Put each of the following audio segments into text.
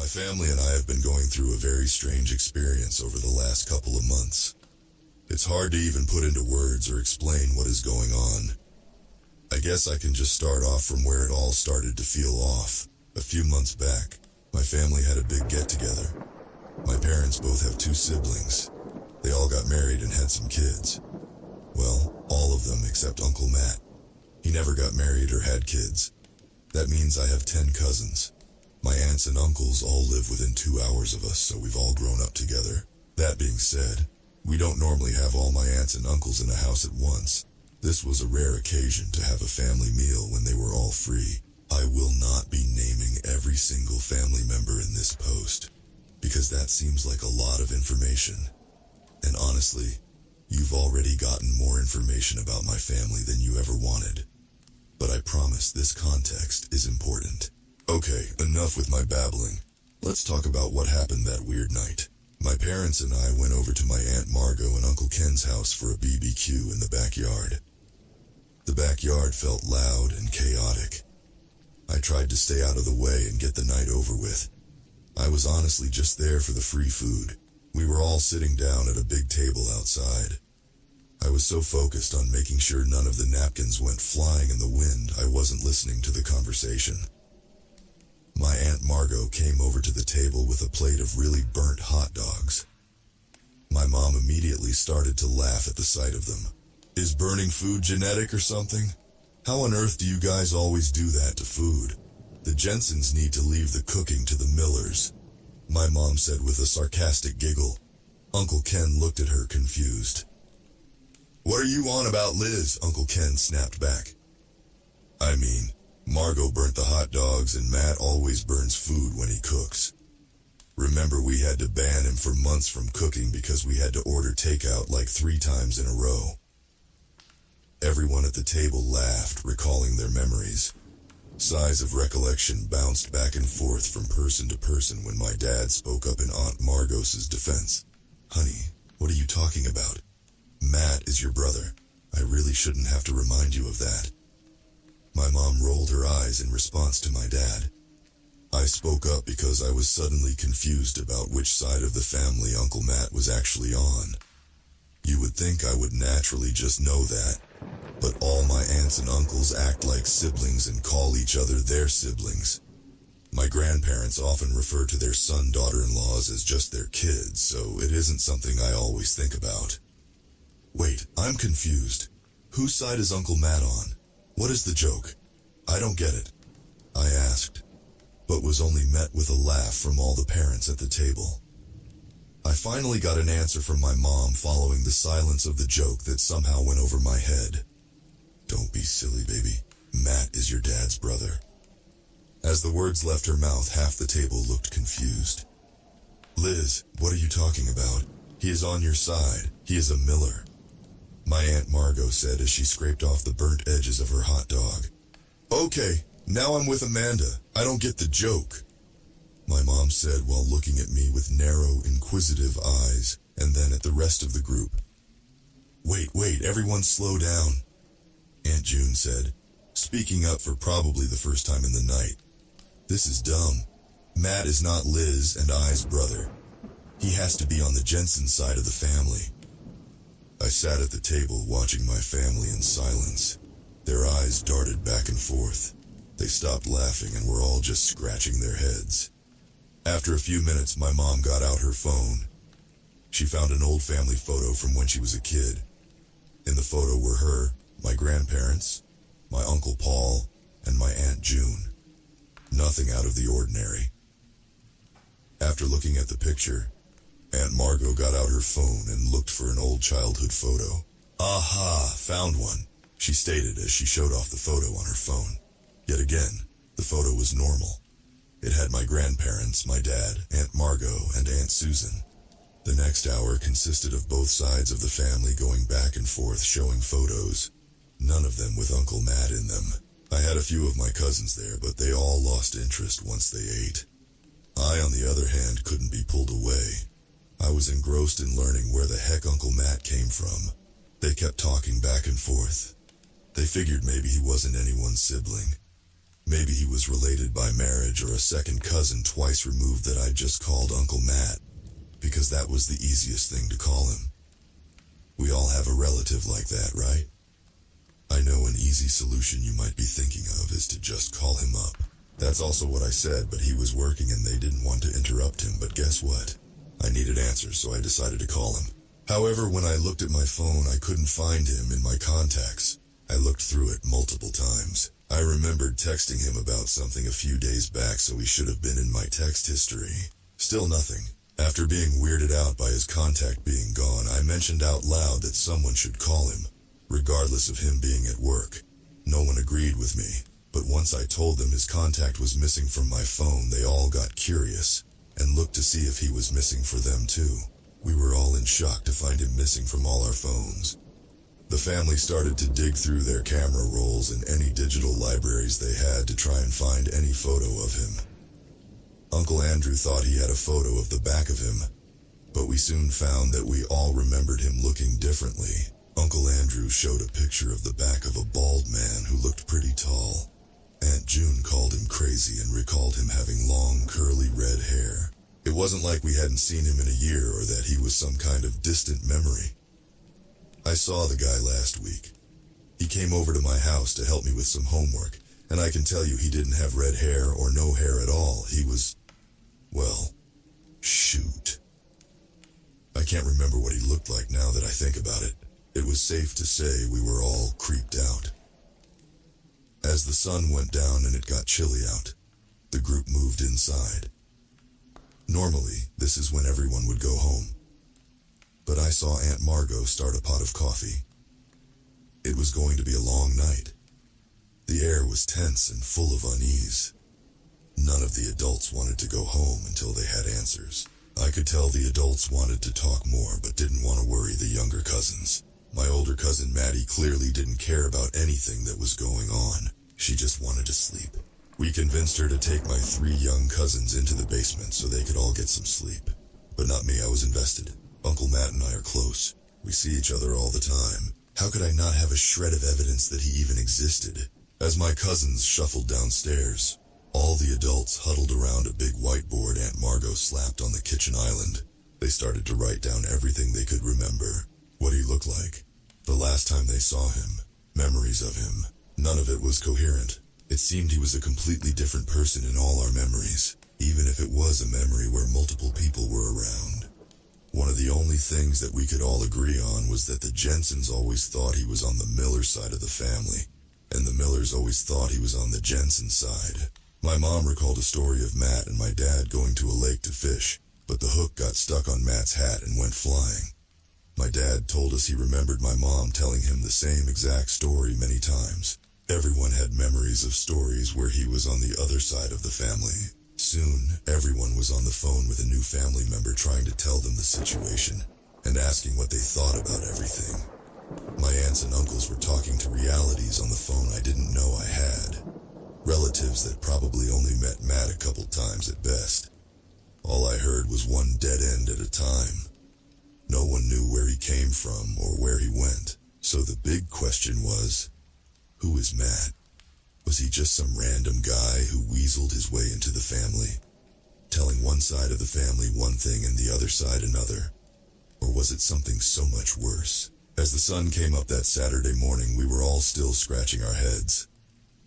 family and I have been going through a very strange experience over the last couple of months. It's hard to even put into words or explain what is going on. I guess I can just start off from where it all started to feel off. A few months back, my family had a big get-together. My parents both have 2 siblings. They all got married and had some kids. Well, all of them except Uncle Matt. He never got married or had kids. That means I have 10 cousins. My aunts and uncles all live within 2 hours of us, so we've all grown up together. That being said, we don't normally have all my aunts and uncles in a house at once. This was a rare occasion to have a family meal when they were all free. I will not be naming every single family member in this post, because that seems like a lot of information. And honestly, you've already gotten more information about my family than you ever wanted. But I promise this context is important. Okay, enough with my babbling. Let's talk about what happened that weird night. My parents and I went over to my Aunt Margot and Uncle Ken's house for a BBQ in the backyard. The backyard felt loud and chaotic. I tried to stay out of the way and get the night over with. I was honestly just there for the free food. We were all sitting down at a big table outside. I was so focused on making sure none of the napkins went flying in the wind, I wasn't listening to the conversation. My Aunt Margot came over to the table with a plate of really burnt hot dogs. My mom immediately started to laugh at the sight of them. Is burning food genetic or something? How on earth do you guys always do that to food? The Jensens need to leave the cooking to the Millers, my mom said with a sarcastic giggle. Uncle Ken looked at her confused. What are you on about, Liz? Uncle Ken snapped back. I mean, Margot burnt the hot dogs and Matt always burns food when he cooks. Remember, we had to ban him for months from cooking because we had to order takeout like 3 times in a row. Everyone at the table laughed, recalling their memories. Sighs of recollection bounced back and forth from person to person when my dad spoke up in Aunt Margot's defense. Honey, what are you talking about? Matt is your brother. I really shouldn't have to remind you of that. My mom rolled her eyes in response to my dad. I spoke up because I was suddenly confused about which side of the family Uncle Matt was actually on. You would think I would naturally just know that, but all my aunts and uncles act like siblings and call each other their siblings. My grandparents often refer to their son-daughter-in-laws as just their kids, so it isn't something I always think about. Wait, I'm confused. Whose side is Uncle Matt on? What is the joke? I don't get it, I asked, but was only met with a laugh from all the parents at the table. I finally got an answer from my mom following the silence of the joke that somehow went over my head. Don't be silly, baby. Matt is your dad's brother. As the words left her mouth, half the table looked confused. Liz, what are you talking about? He is on your side. He is a Miller, my Aunt Margot said as she scraped off the burnt edges of her hot dog. Okay, now I'm with Amanda. I don't get the joke, my mom said while looking at me with narrow, inquisitive eyes, and then at the rest of the group. Wait, everyone slow down, Aunt June said, speaking up for probably the first time in the night. This is dumb. Matt is not Liz and I's brother. He has to be on the Jensen side of the family. I sat at the table watching my family in silence. Their eyes darted back and forth. They stopped laughing and were all just scratching their heads. After a few minutes, my mom got out her phone. She found an old family photo from when she was a kid. In the photo were her, my grandparents, my Uncle Paul, and my Aunt June. Nothing out of the ordinary. After looking at the picture, Aunt Margot got out her phone and looked for an old childhood photo. Aha, found one, she stated as she showed off the photo on her phone. Yet again, the photo was normal. It had my grandparents, my dad, Aunt Margot, and Aunt Susan. The next hour consisted of both sides of the family going back and forth showing photos, none of them with Uncle Matt in them. I had a few of my cousins there, but they all lost interest once they ate. I, on the other hand, couldn't be pulled away. I was engrossed in learning where the heck Uncle Matt came from. They kept talking back and forth. They figured maybe he wasn't anyone's sibling. Maybe he was related by marriage or a second cousin twice removed that I just called Uncle Matt, because that was the easiest thing to call him. We all have a relative like that, right? I know an easy solution you might be thinking of is to just call him up. That's also what I said, but he was working and they didn't want to interrupt him. But guess what? I needed answers, so I decided to call him. However, when I looked at my phone, I couldn't find him in my contacts. I looked through it multiple times. I remembered texting him about something a few days back, so he should have been in my text history. Still nothing. After being weirded out by his contact being gone, I mentioned out loud that someone should call him, regardless of him being at work. No one agreed with me, but once I told them his contact was missing from my phone, they all got curious and looked to see if he was missing for them too. We were all in shock to find him missing from all our phones. The family started to dig through their camera rolls and any digital libraries they had to try and find any photo of him. Uncle Andrew thought he had a photo of the back of him, but we soon found that we all remembered him looking differently. Uncle Andrew showed a picture of the back of a bald man who looked pretty tall. Aunt June called him crazy and recalled him having long, curly red hair. It wasn't like we hadn't seen him in a year or that he was some kind of distant memory. I saw the guy last week. He came over to my house to help me with some homework, and I can tell you he didn't have red hair or no hair at all. He was, well, shoot. I can't remember what he looked like now that I think about it. It was safe to say we were all creeped out. As the sun went down and it got chilly out, the group moved inside. Normally, this is when everyone would go home. But I saw Aunt Margot start a pot of coffee. It was going to be a long night. The air was tense and full of unease. None of the adults wanted to go home until they had answers. I could tell the adults wanted to talk more but didn't want to worry the younger cousins. My older cousin Maddie clearly didn't care about anything that was going on. She just wanted to sleep. We convinced her to take my 3 young cousins into the basement so they could all get some sleep. But not me, I was invested. Uncle Matt and I are close. We see each other all the time. How could I not have a shred of evidence that he even existed? As my cousins shuffled downstairs, all the adults huddled around a big whiteboard Aunt Margot slapped on the kitchen island. They started to write down everything they could remember. What he looked like, the last time they saw him, memories of him. None of it was coherent. It seemed he was a completely different person in all our memories, even if it was a memory where multiple people were around. One of the only things that we could all agree on was that the Jensens always thought he was on the Miller side of the family, and the Millers always thought he was on the Jensen side. My mom recalled a story of Matt and my dad going to a lake to fish, but the hook got stuck on Matt's hat and went flying. My dad told us he remembered my mom telling him the same exact story many times. Everyone had memories of stories where he was on the other side of the family. Soon, everyone was on the phone with a new family member trying to tell them the situation and asking what they thought about everything. My aunts and uncles were talking to realities on the phone I didn't know I had. Relatives that probably only met Matt a couple times at best. All I heard was one dead end at a time. No one knew where he came from or where he went. So the big question was, who is Matt? Was he just some random guy who weaseled his way into the family, telling one side of the family one thing and the other side another? Or was it something so much worse? As the sun came up that Saturday morning, we were all still scratching our heads.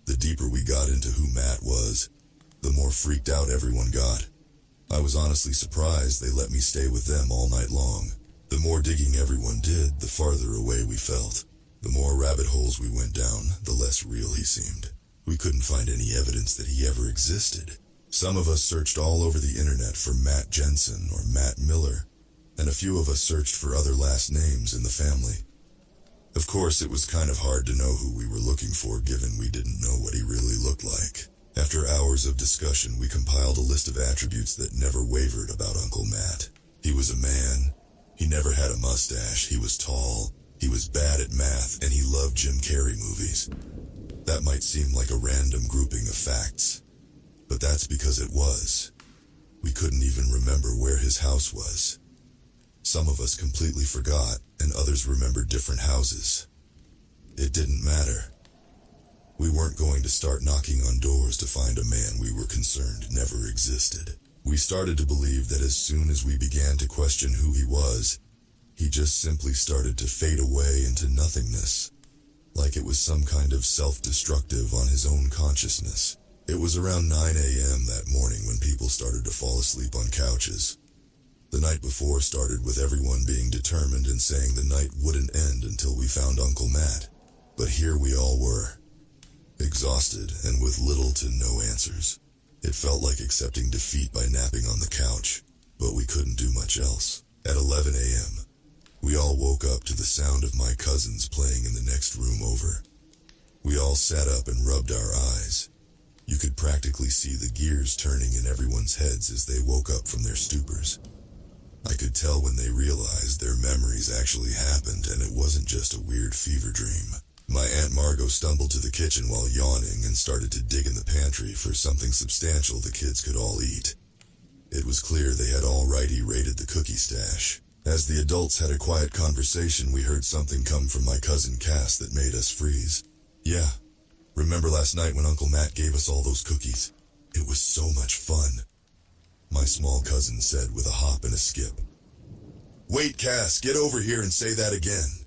The deeper we got into who Matt was, the more freaked out everyone got. I was honestly surprised they let me stay with them all night long. The more digging everyone did, the farther away we felt. The more rabbit holes we went down, the less real he seemed. We couldn't find any evidence that he ever existed. Some of us searched all over the internet for Matt Jensen or Matt Miller, and a few of us searched for other last names in the family. Of course, it was kind of hard to know who we were looking for given we didn't know what he really looked like. After hours of discussion, we compiled a list of attributes that never wavered about Uncle Matt. He was a man. He never had a mustache. He was tall. He was bad at math, and he loved Jim Carrey movies. That might seem like a random grouping of facts, but that's because it was. We couldn't even remember where his house was. Some of us completely forgot, and others remembered different houses. It didn't matter. We weren't going to start knocking on doors to find a man we were concerned never existed. We started to believe that as soon as we began to question who he was, he just simply started to fade away into nothingness, like it was some kind of self-destructive on his own consciousness. It was around 9 a.m. that morning when people started to fall asleep on couches. The night before started with everyone being determined and saying the night wouldn't end until we found Uncle Matt. But here we all were, exhausted and with little to no answers. It felt like accepting defeat by napping on the couch, but we couldn't do much else. At 11 a.m., we all woke up to the sound of my cousins playing in the next room over. We all sat up and rubbed our eyes. You could practically see the gears turning in everyone's heads as they woke up from their stupors. I could tell when they realized their memories actually happened and it wasn't just a weird fever dream. My Aunt Margot stumbled to the kitchen while yawning and started to dig in the pantry for something substantial the kids could all eat. It was clear they had already raided the cookie stash. As the adults had a quiet conversation, we heard something come from my cousin Cass that made us freeze. Yeah, remember last night when Uncle Matt gave us all those cookies? It was so much fun, my small cousin said with a hop and a skip. Wait, Cass, get over here and say that again.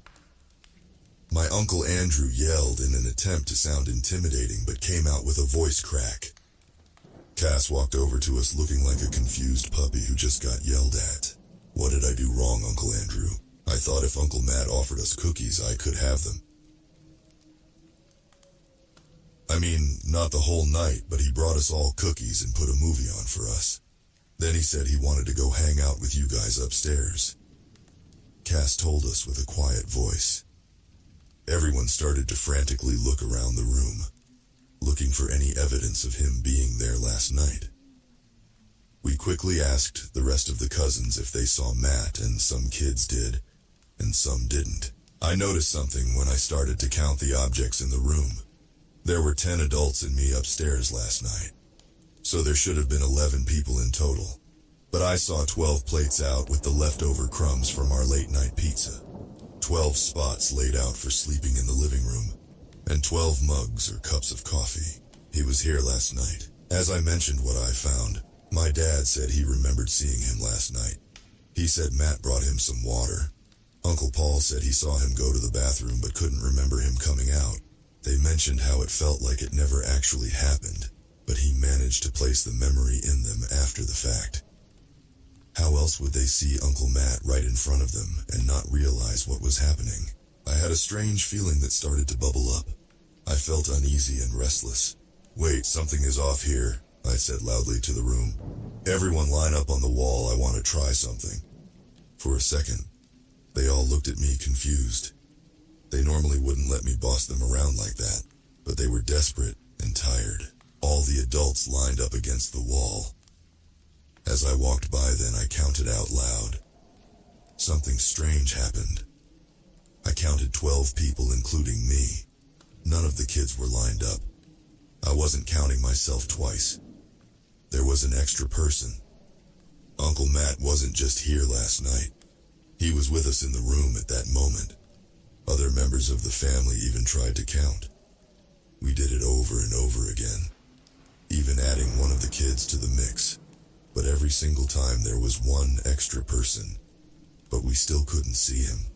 My Uncle Andrew yelled in an attempt to sound intimidating but came out with a voice crack. Cass walked over to us looking like a confused puppy who just got yelled at. What did I do wrong, Uncle Andrew? I thought if Uncle Matt offered us cookies, I could have them. I mean, not the whole night, but he brought us all cookies and put a movie on for us. Then he said he wanted to go hang out with you guys upstairs. Cass told us with a quiet voice. Everyone started to frantically look around the room, looking for any evidence of him being there last night. We quickly asked the rest of the cousins if they saw Matt, and some kids did, and some didn't. I noticed something when I started to count the objects in the room. There were 10 adults and me upstairs last night, so there should have been 11 people in total. But I saw 12 plates out with the leftover crumbs from our late-night pizza, 12 spots laid out for sleeping in the living room, and 12 mugs or cups of coffee. He was here last night. As I mentioned what I found, my dad said he remembered seeing him last night. He said Matt brought him some water. Uncle Paul said he saw him go to the bathroom but couldn't remember him coming out. They mentioned how it felt like it never actually happened, but he managed to place the memory in them after the fact. How else would they see Uncle Matt right in front of them and not realize what was happening? I had a strange feeling that started to bubble up. I felt uneasy and restless. Wait, something is off here, I said loudly to the room. Everyone line up on the wall, I want to try something. For a second, they all looked at me confused. They normally wouldn't let me boss them around like that, but they were desperate and tired. All the adults lined up against the wall. As I walked by then, I counted out loud. Something strange happened. I counted 12 people, including me. None of the kids were lined up. I wasn't counting myself twice. There was an extra person. Uncle Matt wasn't just here last night. He was with us in the room at that moment. Other members of the family even tried to count. We did it over and over again, even adding one of the kids to the mix. But every single time there was one extra person, but we still couldn't see him.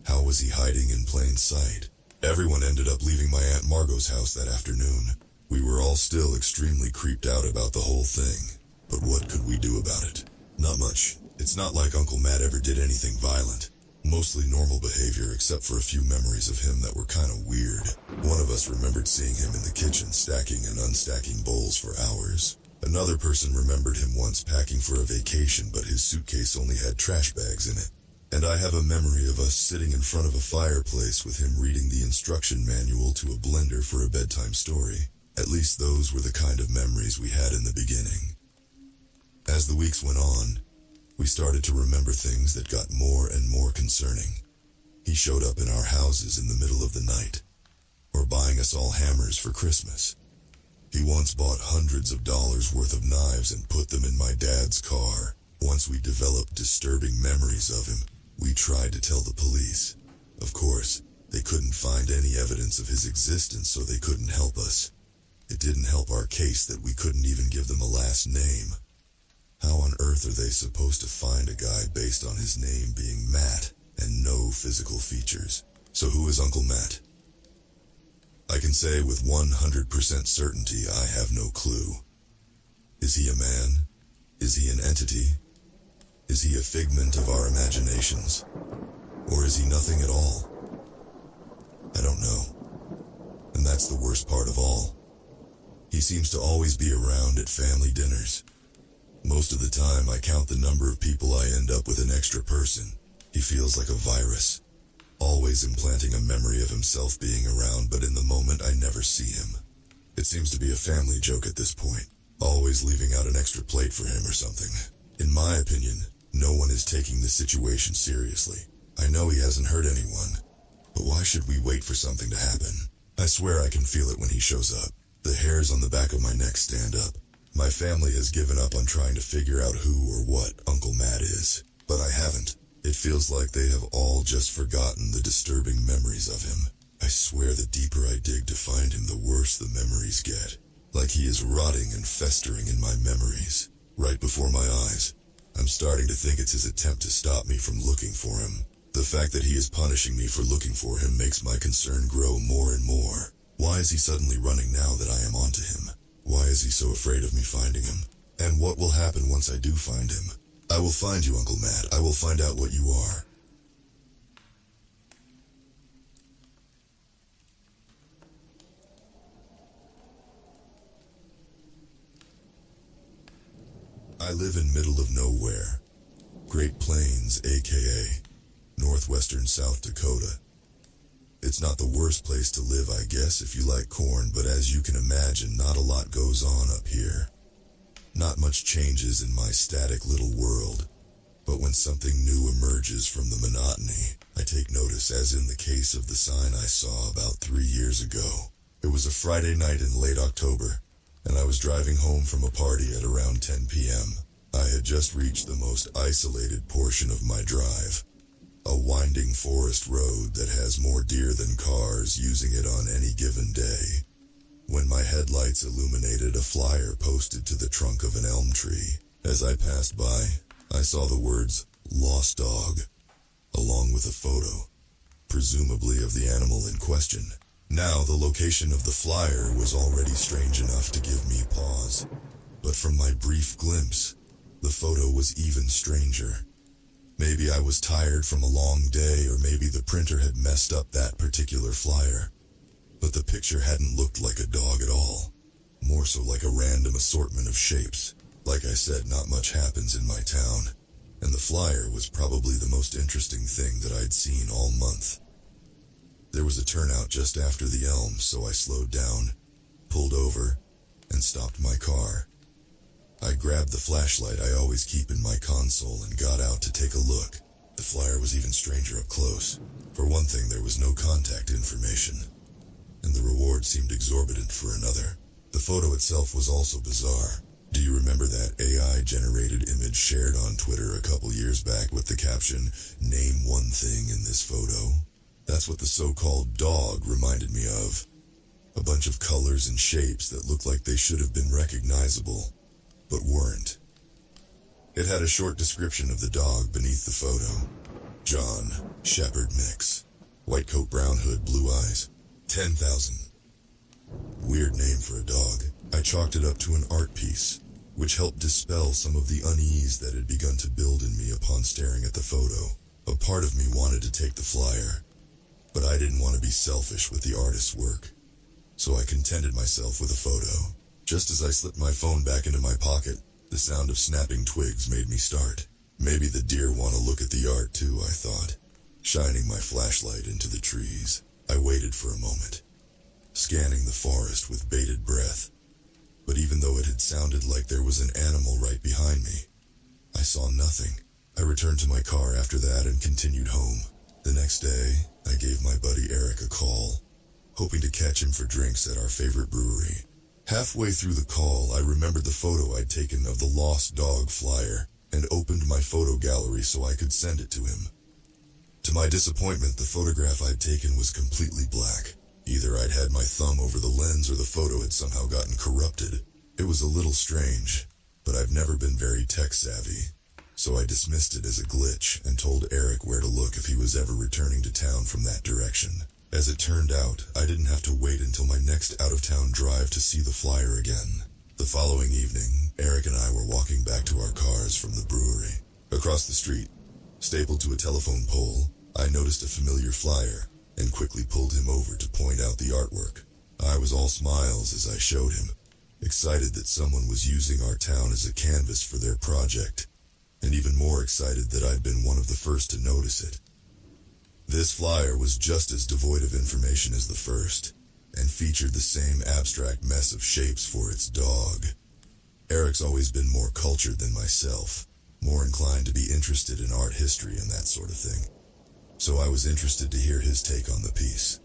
How was he hiding in plain sight? Everyone ended up leaving my Aunt Margot's house that afternoon. We were all still extremely creeped out about the whole thing, but what could we do about it? Not much. It's not like Uncle Matt ever did anything violent. Mostly normal behavior, except for a few memories of him that were kinda weird. One of us remembered seeing him in the kitchen stacking and unstacking bowls for hours. Another person remembered him once packing for a vacation, but his suitcase only had trash bags in it. And I have a memory of us sitting in front of a fireplace with him reading the instruction manual to a blender for a bedtime story. At least those were the kind of memories we had in the beginning. As the weeks went on, we started to remember things that got more and more concerning. He showed up in our houses in the middle of the night, or buying us all hammers for Christmas. He once bought hundreds of dollars worth of knives and put them in my dad's car. Once we developed disturbing memories of him, we tried to tell the police. Of course, They couldn't find any evidence of his existence, so they couldn't help us. It didn't help our case that we couldn't even give them a last name. How on earth are they supposed to find a guy based on his name being Matt and no physical features? So who is Uncle Matt? I can say with 100% certainty I have no clue. Is he a man? Is he an entity? Is he a figment of our imaginations? Or is he nothing at all? I don't know. And that's the worst part of all. He seems to always be around at family dinners. Most of the time I count the number of people I end up with an extra person. He feels like a virus, always implanting a memory of himself being around, but in the moment I never see him. It seems to be a family joke at this point, always leaving out an extra plate for him or something. In my opinion, no one is taking the situation seriously. I know he hasn't hurt anyone, but why should we wait for something to happen? I swear I can feel it when he shows up. The hairs on the back of my neck stand up. My family has given up on trying to figure out who or what Uncle Matt is, but I haven't. It feels like they have all just forgotten the disturbing memories of him. I swear the deeper I dig to find him, the worse the memories get. Like he is rotting and festering in my memories, right before my eyes. I'm starting to think it's his attempt to stop me from looking for him. The fact that he is punishing me for looking for him makes my concern grow more and more. Why is he suddenly running now that I am onto him? Why is he so afraid of me finding him? And what will happen once I do find him? I will find you, Uncle Matt. I will find out what you are. I live in middle of nowhere. Great Plains, aka northwestern South Dakota. It's not the worst place to live, I guess, if you like corn, but as you can imagine, not a lot goes on up here. Not much changes in my static little world, but when something new emerges from the monotony, I take notice, as in the case of the sign I saw about 3 years ago. It was a Friday night in late October, and I was driving home from a party at around 10 p.m. I had just reached the most isolated portion of my drive, a winding forest road that has more deer than cars using it on any given day, when my headlights illuminated a flyer posted to the trunk of an elm tree. As I passed by, I saw the words, "Lost Dog," along with a photo, presumably of the animal in question. Now, the location of the flyer was already strange enough to give me pause, but from my brief glimpse, the photo was even stranger. Maybe I was tired from a long day, or maybe the printer had messed up that particular flyer. But the picture hadn't looked like a dog at all, more so like a random assortment of shapes. Like I said, not much happens in my town, and the flyer was probably the most interesting thing that I'd seen all month. There was a turnout just after the elm, so I slowed down, pulled over, and stopped my car. I grabbed the flashlight I always keep in my console and got out to take a look. The flyer was even stranger up close. For one thing, there was no contact information, and the reward seemed exorbitant for another. The photo itself was also bizarre. Do you remember that AI-generated image shared on Twitter a couple years back with the caption, "Name one thing in this photo"? That's what the so-called dog reminded me of. A bunch of colors and shapes that looked like they should have been recognizable, but weren't. It had a short description of the dog beneath the photo. John, Shepherd mix. White coat, brown hood, blue eyes. 10,000. Weird name for a dog. I chalked it up to an art piece, which helped dispel some of the unease that had begun to build in me upon staring at the photo. A part of me wanted to take the flyer, but I didn't want to be selfish with the artist's work, so I contented myself with a photo. Just as I slipped my phone back into my pocket, the sound of snapping twigs made me start. Maybe the deer want to look at the art too, I thought. Shining my flashlight into the trees, I waited for a moment, scanning the forest with bated breath. But even though it had sounded like there was an animal right behind me, I saw nothing. I returned to my car after that and continued home. The next day, I gave my buddy Eric a call, hoping to catch him for drinks at our favorite brewery. Halfway through the call, I remembered the photo I'd taken of the lost dog flyer and opened my photo gallery so I could send it to him. To my disappointment, the photograph I'd taken was completely black. Either I'd had my thumb over the lens or the photo had somehow gotten corrupted. It was a little strange, but I've never been very tech-savvy, so I dismissed it as a glitch and told Eric where to look if he was ever returning to town from that direction. As it turned out, I didn't have to wait until my next out-of-town drive to see the flyer again. The following evening, Eric and I were walking back to our cars from the brewery. Across the street, stapled to a telephone pole, I noticed a familiar flyer and quickly pulled him over to point out the artwork. I was all smiles as I showed him, excited that someone was using our town as a canvas for their project, and even more excited that I'd been one of the first to notice it. This flyer was just as devoid of information as the first, and featured the same abstract mess of shapes for its dog. Eric's always been more cultured than myself, more inclined to be interested in art history and that sort of thing. So I was interested to hear his take on the piece.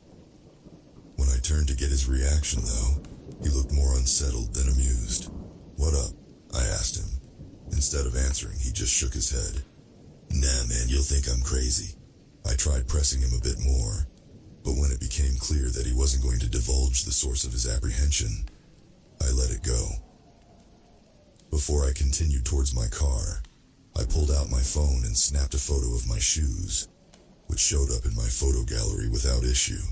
When I turned to get his reaction, though, he looked more unsettled than amused. "What up?" I asked him. Instead of answering, he just shook his head. "Nah, man, you'll think I'm crazy." I tried pressing him a bit more, but when it became clear that he wasn't going to divulge the source of his apprehension, I let it go. Before I continued towards my car, I pulled out my phone and snapped a photo of my shoes, which showed up in my photo gallery without issue.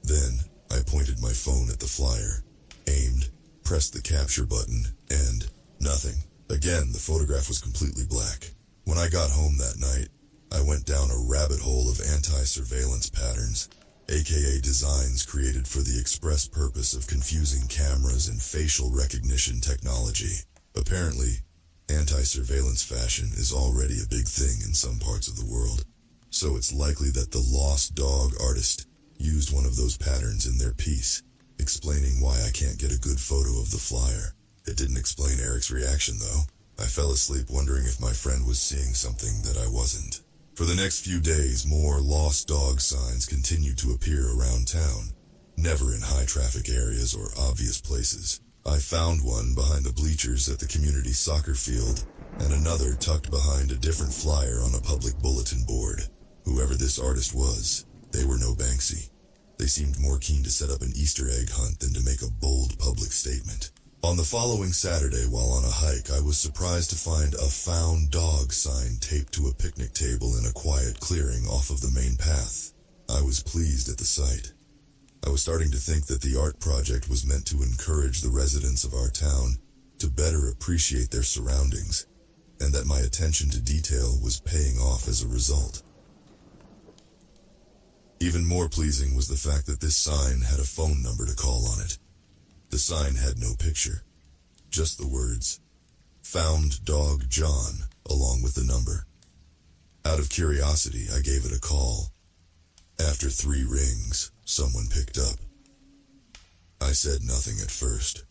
Then, I pointed my phone at the flyer, aimed, pressed the capture button, and nothing. Again, the photograph was completely black. When I got home that night, I went down a rabbit hole of anti-surveillance patterns, aka designs created for the express purpose of confusing cameras and facial recognition technology. Apparently, anti-surveillance fashion is already a big thing in some parts of the world, so it's likely that the Lost Dog artist used one of those patterns in their piece, explaining why I can't get a good photo of the flyer. It didn't explain Eric's reaction, though. I fell asleep wondering if my friend was seeing something that I wasn't. For the next few days, more lost dog signs continued to appear around town, never in high-traffic areas or obvious places. I found one behind the bleachers at the community soccer field, and another tucked behind a different flyer on a public bulletin board. Whoever this artist was, they were no Banksy. They seemed more keen to set up an Easter egg hunt than to make a bold public statement. On the following Saturday, while on a hike, I was surprised to find a "Found Dog" sign taped to a picnic table in a quiet clearing off of the main path. I was pleased at the sight. I was starting to think that the art project was meant to encourage the residents of our town to better appreciate their surroundings, and that my attention to detail was paying off as a result. Even more pleasing was the fact that this sign had a phone number to call on it. The sign had no picture, just the words, "Found Dog John," along with the number. Out of curiosity, I gave it a call. After 3 rings, someone picked up. I said nothing at first,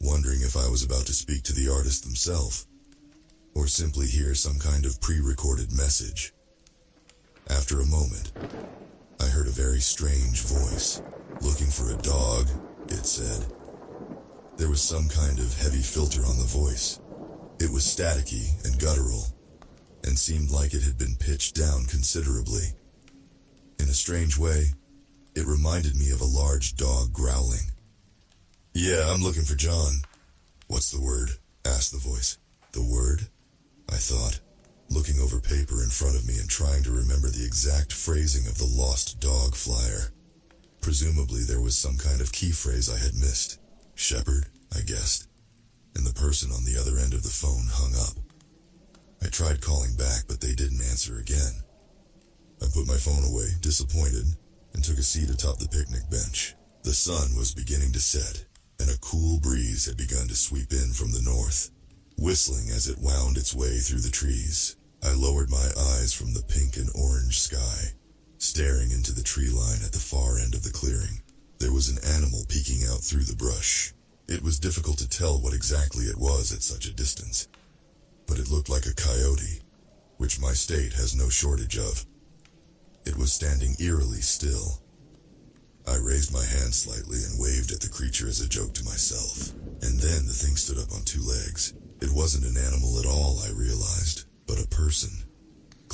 wondering if I was about to speak to the artist themselves, or simply hear some kind of pre-recorded message. After a moment, I heard a very strange voice. "Looking for a dog," it said. There was some kind of heavy filter on the voice. It was staticky and guttural, and seemed like it had been pitched down considerably. In a strange way, it reminded me of a large dog growling. "Yeah, I'm looking for John." "What's the word?" asked the voice. "The word?" I thought, looking over paper in front of me and trying to remember the exact phrasing of the Lost Dog flyer. Presumably there was some kind of key phrase I had missed. "Shepherd," I guessed, and the person on the other end of the phone hung up. I tried calling back, but they didn't answer again. I put my phone away, disappointed, and took a seat atop the picnic bench. The sun was beginning to set, and a cool breeze had begun to sweep in from the north, whistling as it wound its way through the trees. I lowered my eyes from the pink and orange sky, staring into the tree line at the far end of the clearing. There was an animal peeking out through the brush. It was difficult to tell what exactly it was at such a distance, but it looked like a coyote, which my state has no shortage of. It was standing eerily still. I raised my hand slightly and waved at the creature as a joke to myself, and then the thing stood up on 2 legs. It wasn't an animal at all, I realized, but a person.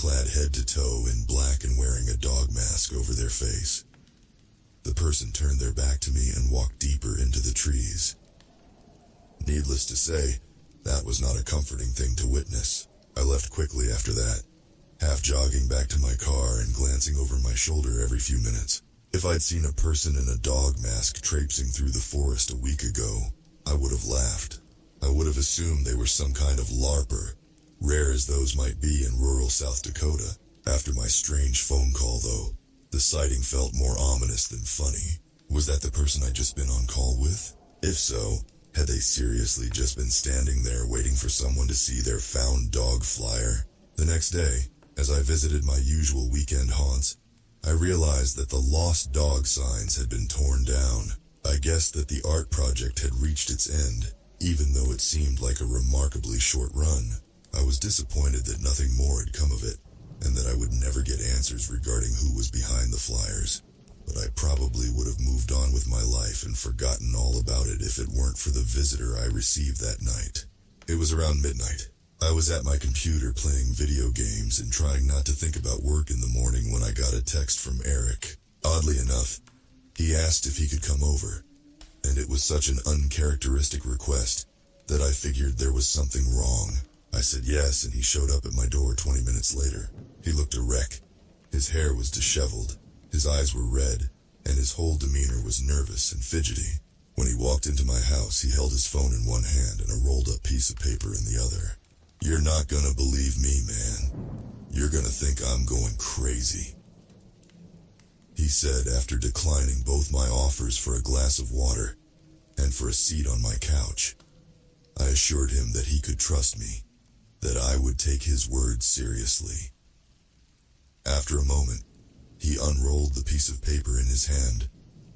clad head to toe in black and wearing a dog mask over their face. The person turned their back to me and walked deeper into the trees. Needless to say, that was not a comforting thing to witness. I left quickly after that, half jogging back to my car and glancing over my shoulder every few minutes. If I'd seen a person in a dog mask traipsing through the forest a week ago, I would have laughed. I would have assumed they were some kind of LARPer, rare as those might be in rural South Dakota. After my strange phone call, though, the sighting felt more ominous than funny. Was that the person I'd just been on call with? If so, had they seriously just been standing there waiting for someone to see their found dog flyer? The next day, as I visited my usual weekend haunts, I realized that the lost dog signs had been torn down. I guessed that the art project had reached its end, even though it seemed like a remarkably short run. I was disappointed that nothing more had come of it, and that I would never get answers regarding who was behind the flyers. But I probably would have moved on with my life and forgotten all about it if it weren't for the visitor I received that night. It was around midnight. I was at my computer playing video games and trying not to think about work in the morning when I got a text from Eric. Oddly enough, he asked if he could come over, and it was such an uncharacteristic request that I figured there was something wrong. I said yes, and he showed up at my door 20 minutes later. He looked a wreck. His hair was disheveled, his eyes were red, and his whole demeanor was nervous and fidgety. When he walked into my house, he held his phone in one hand and a rolled-up piece of paper in the other. "You're not gonna believe me, man. You're gonna think I'm going crazy," he said after declining both my offers for a glass of water and for a seat on my couch. I assured him that he could trust me, that I would take his words seriously. After a moment, he unrolled the piece of paper in his hand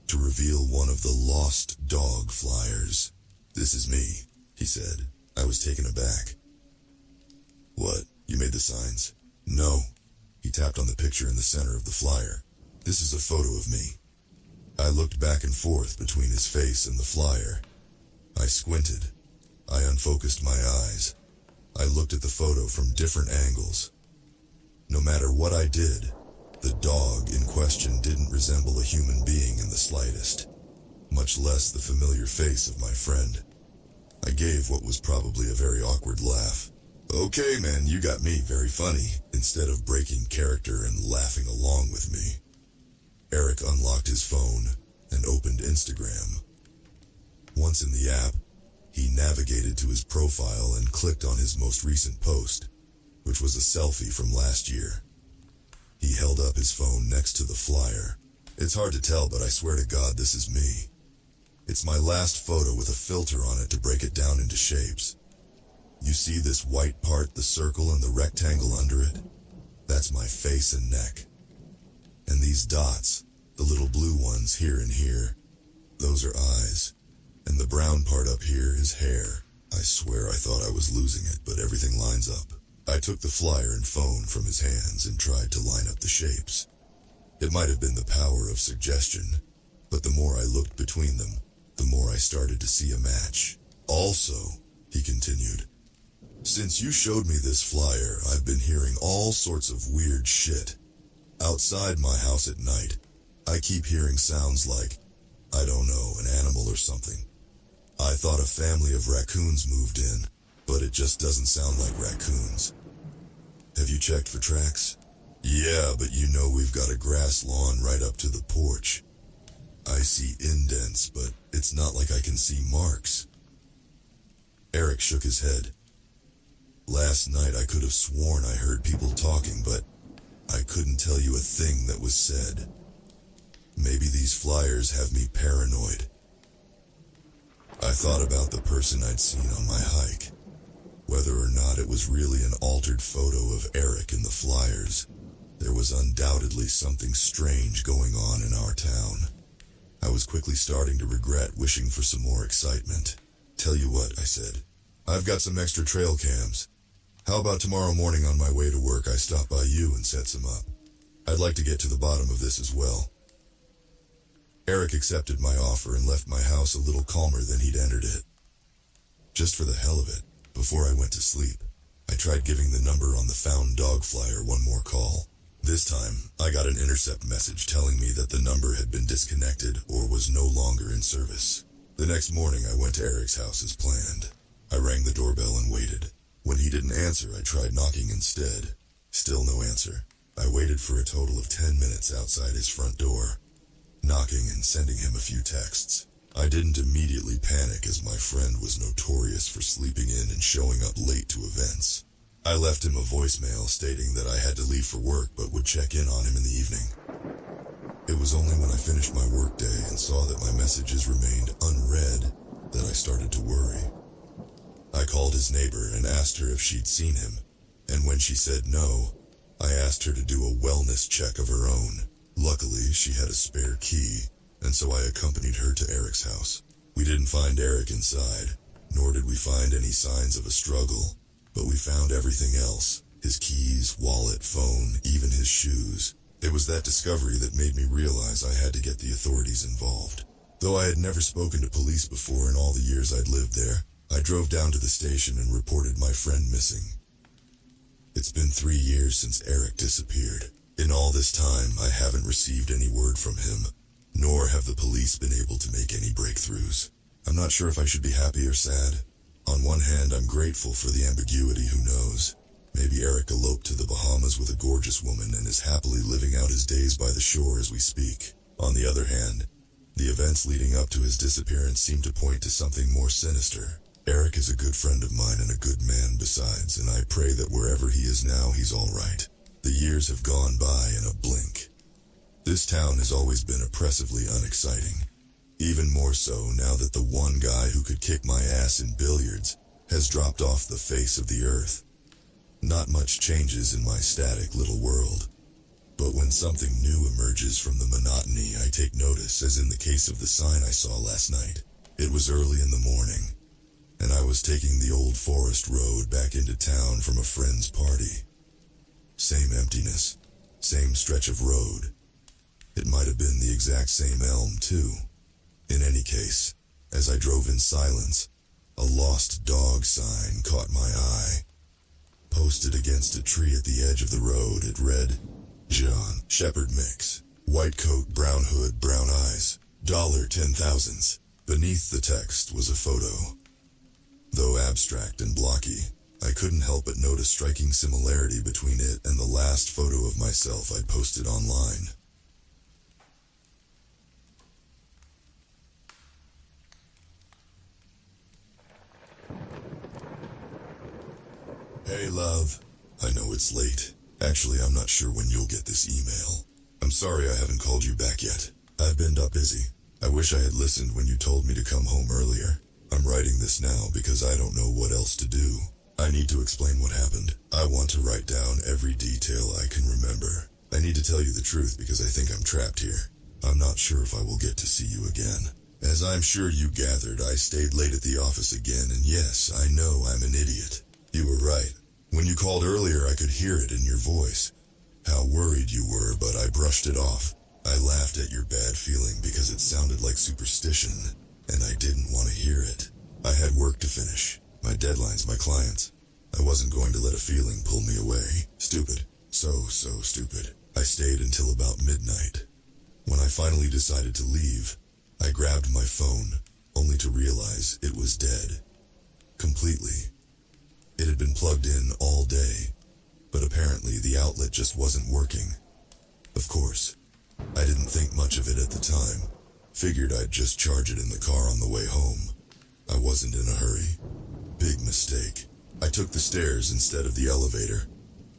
to reveal one of the lost dog flyers. "This is me," he said. I was taken aback. "What, you made the signs?" "No." He tapped on the picture in the center of the flyer. "This is a photo of me." I looked back and forth between his face and the flyer. I squinted. I unfocused my eyes. I looked at the photo from different angles. No matter what I did, the dog in question didn't resemble a human being in the slightest, much less the familiar face of my friend. I gave what was probably a very awkward laugh. "Okay, man, you got me. Very funny," instead of breaking character and laughing along with me. Eric unlocked his phone and opened Instagram. Once in the app, he navigated to his profile and clicked on his most recent post, which was a selfie from last year. He held up his phone next to the flyer. "It's hard to tell, but I swear to God this is me. It's my last photo with a filter on it to break it down into shapes. You see this white part, the circle and the rectangle under it? That's my face and neck. And these dots, the little blue ones here and here, those are eyes. And the brown part up here is hair." I swear I thought I was losing it, but everything lines up. I took the flyer and phone from his hands and tried to line up the shapes. It might have been the power of suggestion, but the more I looked between them, the more I started to see a match. "Also," he continued, "since you showed me this flyer, I've been hearing all sorts of weird shit. Outside my house at night, I keep hearing sounds like, I don't know, an animal or something. I thought a family of raccoons moved in, but it just doesn't sound like raccoons. Have you checked for tracks?" "Yeah, but you know we've got a grass lawn right up to the porch. I see indents, but it's not like I can see marks." Eric shook his head. "Last night I could have sworn I heard people talking, but I couldn't tell you a thing that was said. Maybe these flyers have me paranoid." I thought about the person I'd seen on my hike. Whether or not it was really an altered photo of Eric in the flyers, there was undoubtedly something strange going on in our town. I was quickly starting to regret wishing for some more excitement. "Tell you what," I said. "I've got some extra trail cams. How about tomorrow morning on my way to work I stop by you and set some up? I'd like to get to the bottom of this as well." Eric accepted my offer and left my house a little calmer than he'd entered it. Just for the hell of it, before I went to sleep, I tried giving the number on the found dog flyer one more call. This time, I got an intercept message telling me that the number had been disconnected or was no longer in service. The next morning, I went to Eric's house as planned. I rang the doorbell and waited. When he didn't answer, I tried knocking instead. Still no answer. I waited for a total of 10 minutes outside his front door, knocking and sending him a few texts. I didn't immediately panic as my friend was notorious for sleeping in and showing up late to events. I left him a voicemail stating that I had to leave for work but would check in on him in the evening. It was only when I finished my workday and saw that my messages remained unread that I started to worry. I called his neighbor and asked her if she'd seen him, and when she said no, I asked her to do a wellness check of her own. Luckily, she had a spare key, and so I accompanied her to Eric's house. We didn't find Eric inside, nor did we find any signs of a struggle, but we found everything else: his keys, wallet, phone, even his shoes. It was that discovery that made me realize I had to get the authorities involved. Though I had never spoken to police before in all the years I'd lived there, I drove down to the station and reported my friend missing. It's been 3 years since Eric disappeared. In all this time, I haven't received any word from him, nor have the police been able to make any breakthroughs. I'm not sure if I should be happy or sad. On one hand, I'm grateful for the ambiguity, who knows. Maybe Eric eloped to the Bahamas with a gorgeous woman and is happily living out his days by the shore as we speak. On the other hand, the events leading up to his disappearance seem to point to something more sinister. Eric is a good friend of mine and a good man besides, and I pray that wherever he is now, he's all right. The years have gone by in a blink. This town has always been oppressively unexciting. Even more so now that the one guy who could kick my ass in billiards has dropped off the face of the earth. Not much changes in my static little world. But when something new emerges from the monotony, I take notice, as in the case of the sign I saw last night. It was early in the morning, and I was taking the old forest road back into town from a friend's party. Same emptiness, same stretch of road. It might have been the exact same elm, too. In any case, as I drove in silence, a lost dog sign caught my eye. Posted against a tree at the edge of the road, it read, John Shepherd Mix, white coat, brown hood, brown eyes, $10,000. Beneath the text was a photo. Though abstract and blocky, I couldn't help but notice striking similarity between it and the last photo of myself I'd posted online. Hey, love. I know it's late. Actually, I'm not sure when you'll get this email. I'm sorry I haven't called you back yet. I've been busy. I wish I had listened when you told me to come home earlier. I'm writing this now because I don't know what else to do. I need to explain what happened. I want to write down every detail I can remember. I need to tell you the truth because I think I'm trapped here. I'm not sure if I will get to see you again. As I'm sure you gathered, I stayed late at the office again, and yes, I know I'm an idiot. You were right. When you called earlier, I could hear it in your voice. How worried you were, but I brushed it off. I laughed at your bad feeling because it sounded like superstition, and I didn't want to hear it. I had work to finish. My deadlines, my clients. I wasn't going to let a feeling pull me away. Stupid. So stupid. I stayed until about midnight. When I finally decided to leave, I grabbed my phone, only to realize it was dead. Completely. It had been plugged in all day, but apparently the outlet just wasn't working. Of course, I didn't think much of it at the time. Figured I'd just charge it in the car on the way home. I wasn't in a hurry. Big mistake. I took the stairs instead of the elevator,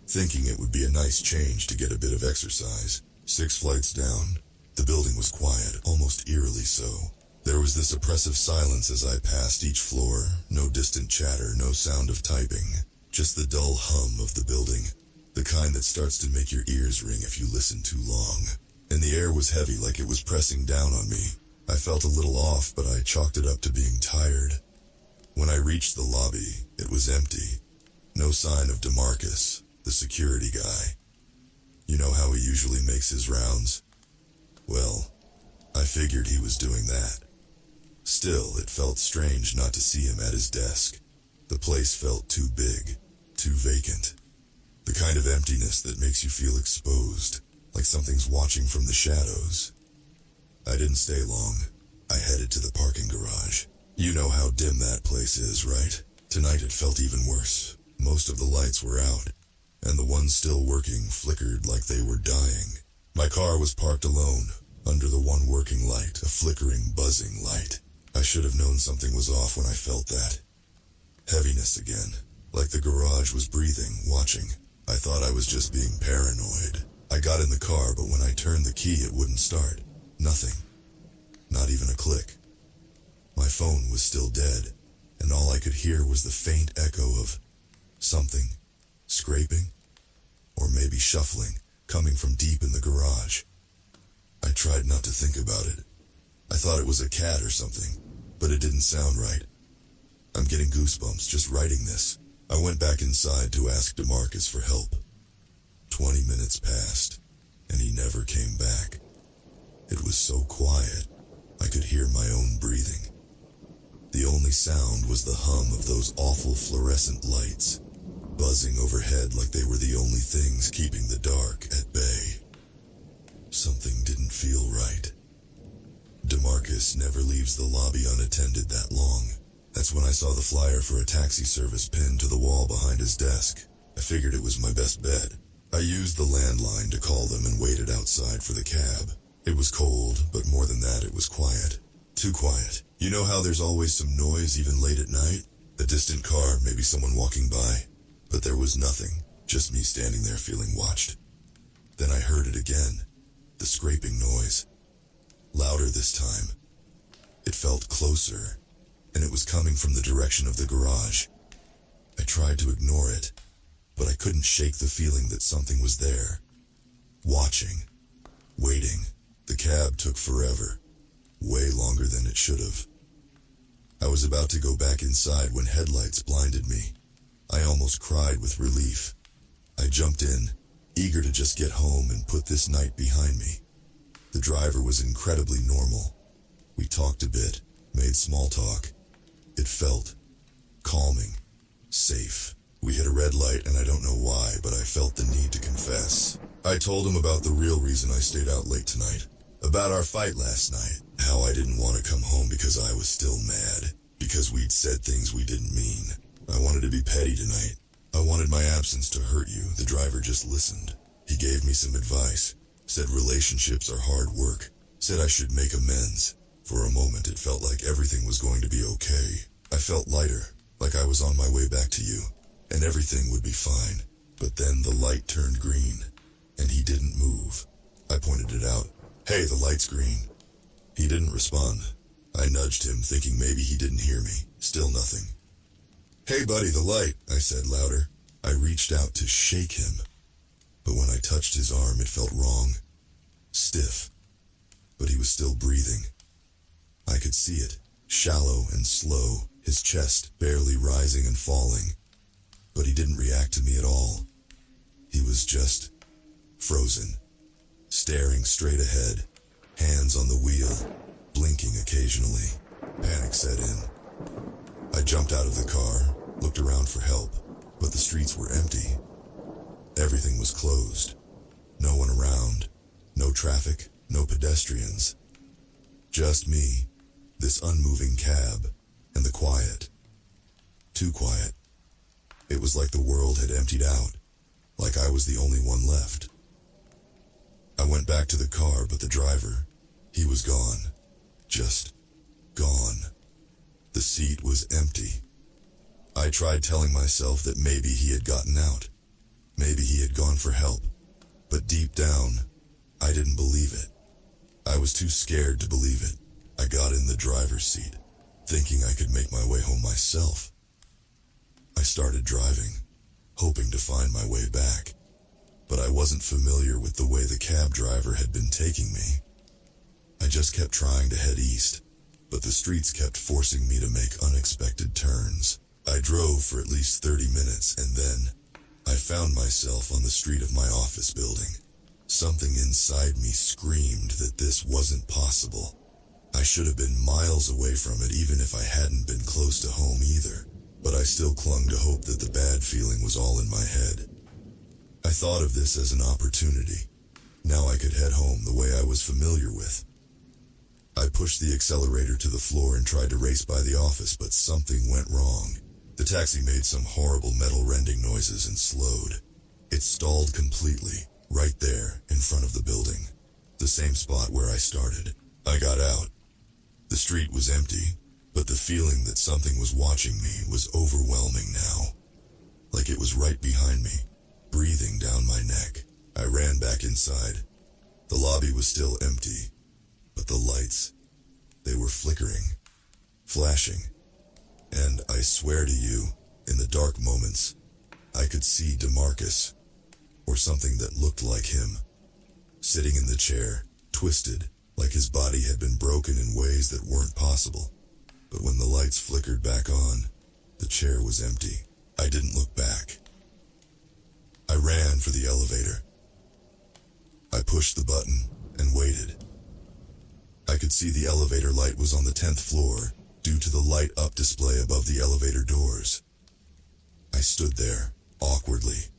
thinking it would be a nice change to get a bit of exercise. 6 flights down, the building was quiet, almost eerily so. There was this oppressive silence as I passed each floor, no distant chatter, no sound of typing, just the dull hum of the building, the kind that starts to make your ears ring if you listen too long. And the air was heavy, like it was pressing down on me. I felt a little off, but I chalked it up to being tired. When I reached the lobby, it was empty. No sign of DeMarcus, the security guy. You know how he usually makes his rounds? Well, I figured he was doing that. Still, it felt strange not to see him at his desk. The place felt too big. too vacant. The kind of emptiness that makes you feel exposed, like something's watching from the shadows. I didn't stay long. I headed to the parking garage. You know how dim that place is, right? Tonight it felt even worse. Most of the lights were out, and the ones still working flickered like they were dying. My car was parked alone, under the one working light, a flickering, buzzing light. I should have known something was off when I felt that. Heaviness again, like the garage was breathing, watching. I thought I was just being paranoid. I got in the car, but when I turned the key, it wouldn't start. Nothing. Not even a click. My phone was still dead, and all I could hear was the faint echo of something scraping, or maybe shuffling, coming from deep in the garage. I tried not to think about it. I thought it was a cat or something, but it didn't sound right. I'm getting goosebumps just writing this. I went back inside to ask DeMarcus for help. 20 minutes passed, and he never came back. It was so quiet, I could hear my own breathing. The only sound was the hum of those awful fluorescent lights, buzzing overhead like they were the only things keeping the dark at bay. Something didn't feel right. DeMarcus never leaves the lobby unattended that long. That's when I saw the flyer for a taxi service pinned to the wall behind his desk. I figured it was my best bet. I used the landline to call them and waited outside for the cab. It was cold, but more than that, it was quiet. Too quiet. You know how there's always some noise even late at night? A distant car, maybe someone walking by. But there was nothing, just me standing there feeling watched. Then I heard it again, the scraping noise. Louder this time. It felt closer, and it was coming from the direction of the garage. I tried to ignore it, but I couldn't shake the feeling that something was there. Watching. Waiting. The cab took forever. Way longer than it should have. I was about to go back inside when headlights blinded me. I almost cried with relief. I jumped in, eager to just get home and put this night behind me. The driver was incredibly normal. We talked a bit, made small talk. It felt calming, safe. We hit a red light and I don't know why, but I felt the need to confess. I told him about the real reason I stayed out late tonight. About our fight last night. How I didn't want to come home because I was still mad. Because we'd said things we didn't mean. I wanted to be petty tonight. I wanted my absence to hurt you. The driver just listened. He gave me some advice. Said relationships are hard work. Said I should make amends. For a moment it felt like everything was going to be okay. I felt lighter, like I was on my way back to you. And everything would be fine. But then the light turned green. And he didn't move. I pointed it out. Hey, the light's green. He didn't respond. I nudged him, thinking maybe he didn't hear me. Still nothing. Hey buddy, the light, I said louder. I reached out to shake him. But when I touched his arm, it felt wrong. Stiff. But he was still breathing. I could see it, shallow and slow, his chest barely rising and falling. But he didn't react to me at all. He was just frozen, staring straight ahead, hands on the wheel, blinking occasionally. Panic set in. I jumped out of the car, looked around for help, but the streets were empty. Everything was closed. No one around. No traffic, no pedestrians. Just me, this unmoving cab, and the quiet. Too quiet. It was like the world had emptied out, like I was the only one left. I went back to the car, but the driver, he was gone. Just gone. The seat was empty. I tried telling myself that maybe he had gotten out. Maybe he had gone for help. But deep down, I didn't believe it. I was too scared to believe it. I got in the driver's seat, thinking I could make my way home myself. I started driving, hoping to find my way back. But I wasn't familiar with the way the cab driver had been taking me. I just kept trying to head east, but the streets kept forcing me to make unexpected turns. I drove for at least 30 minutes, and then I found myself on the street of my office building. Something inside me screamed that this wasn't possible. I should have been miles away from it even if I hadn't been close to home either, but I still clung to hope that the bad feeling was all in my head. I thought of this as an opportunity. Now I could head home the way I was familiar with. I pushed the accelerator to the floor and tried to race by the office, but something went wrong. The taxi made some horrible metal rending noises and slowed. It stalled completely, right there in front of the building. The same spot where I started. I got out. The street was empty, but the feeling that something was watching me was overwhelming now. Like it was right behind me, breathing down my neck. I ran back inside. The lobby was still empty, but the lights, they were flickering, flashing. And I swear to you, in the dark moments, I could see DeMarcus, or something that looked like him, sitting in the chair, twisted, like his body had been broken in ways that weren't possible. But when the lights flickered back on, the chair was empty. I didn't look back. I ran for the elevator. I pushed the button and waited. I could see the elevator light was on the 10th floor due to the light up display above the elevator doors. I stood there, awkwardly.